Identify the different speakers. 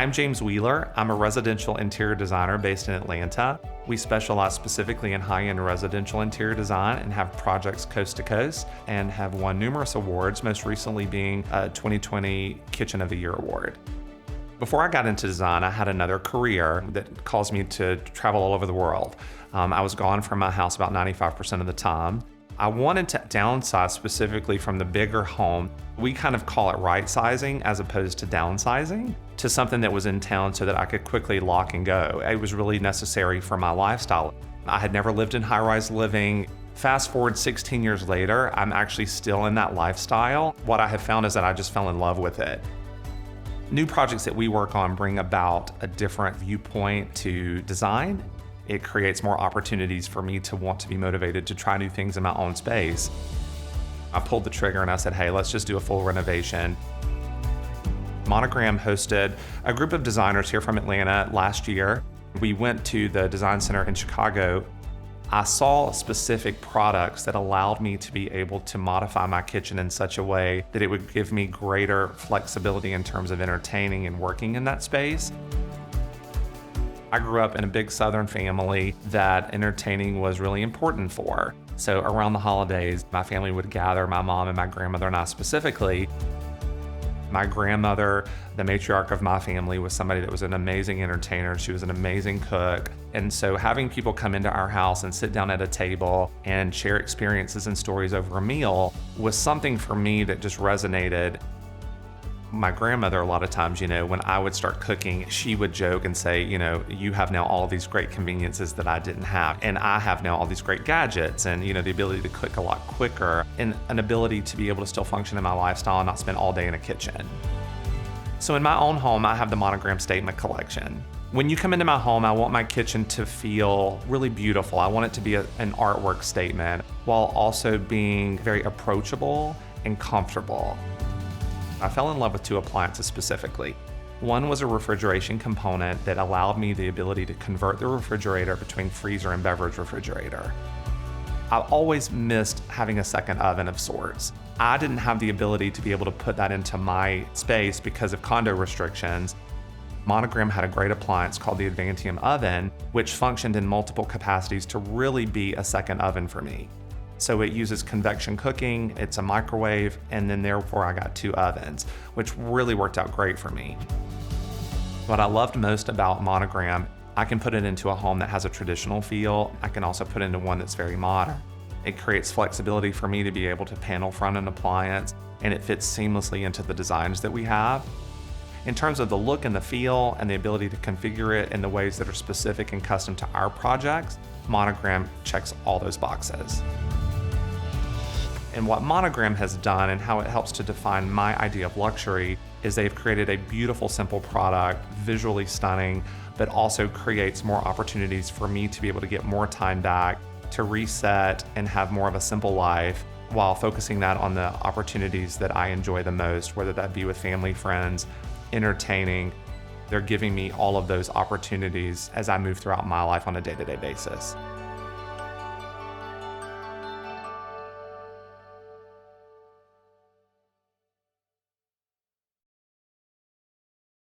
Speaker 1: I'm James Wheeler. I'm a residential interior designer based in Atlanta. We specialize specifically in high-end residential interior design and have projects coast to coast and have won numerous awards, most recently being a 2020 Kitchen of the Year award. Before I got into design, I had another career that caused me to travel all over the world. I was gone from my house about 95% of the time. I wanted to downsize specifically from the bigger home. We kind of call it right sizing as opposed to downsizing to something that was in town so that I could quickly lock and go. It was really necessary for my lifestyle. I had never lived in high-rise living. Fast forward 16 years later, I'm actually still in that lifestyle. What I have found is that I just fell in love with it. New projects that we work on bring about a different viewpoint to design. It creates more opportunities for me to want to be motivated to try new things in my own space. I pulled the trigger and I said, hey, let's just do a full renovation. Monogram hosted a group of designers here from Atlanta last year. We went to the design center in Chicago. I saw specific products that allowed me to be able to modify my kitchen in such a way that it would give me greater flexibility in terms of entertaining and working in that space. I grew up in a big Southern family that entertaining was really important for. So around the holidays, my family would gather, my mom and my grandmother and I specifically. My grandmother, the matriarch of my family, was somebody that was an amazing entertainer. She was an amazing cook. And so having people come into our house and sit down at a table and share experiences and stories over a meal was something for me that just resonated. My grandmother, a lot of times, when I would start cooking, she would joke and say, you have now all these great conveniences that I didn't have. And I have now all these great gadgets and, the ability to cook a lot quicker and an ability to be able to still function in my lifestyle and not spend all day in a kitchen. So in my own home, I have the Monogram Statement Collection. When you come into my home, I want my kitchen to feel really beautiful. I want it to be an artwork statement while also being very approachable and comfortable. I fell in love with two appliances specifically. One was a refrigeration component that allowed me the ability to convert the refrigerator between freezer and beverage refrigerator. I've always missed having a second oven of sorts. I didn't have the ability to be able to put that into my space because of condo restrictions. Monogram had a great appliance called the Advantium oven, which functioned in multiple capacities to really be a second oven for me. So it uses convection cooking, it's a microwave, and then therefore I got two ovens, which really worked out great for me. What I loved most about Monogram, I can put it into a home that has a traditional feel. I can also put it into one that's very modern. It creates flexibility for me to be able to panel front an appliance, and it fits seamlessly into the designs that we have. In terms of the look and the feel and the ability to configure it in the ways that are specific and custom to our projects, Monogram checks all those boxes. And what Monogram has done and how it helps to define my idea of luxury is they've created a beautiful, simple product, visually stunning, but also creates more opportunities for me to be able to get more time back, to reset and have more of a simple life while focusing that on the opportunities that I enjoy the most, whether that be with family, friends, entertaining. They're giving me all of those opportunities as I move throughout my life on a day-to-day basis.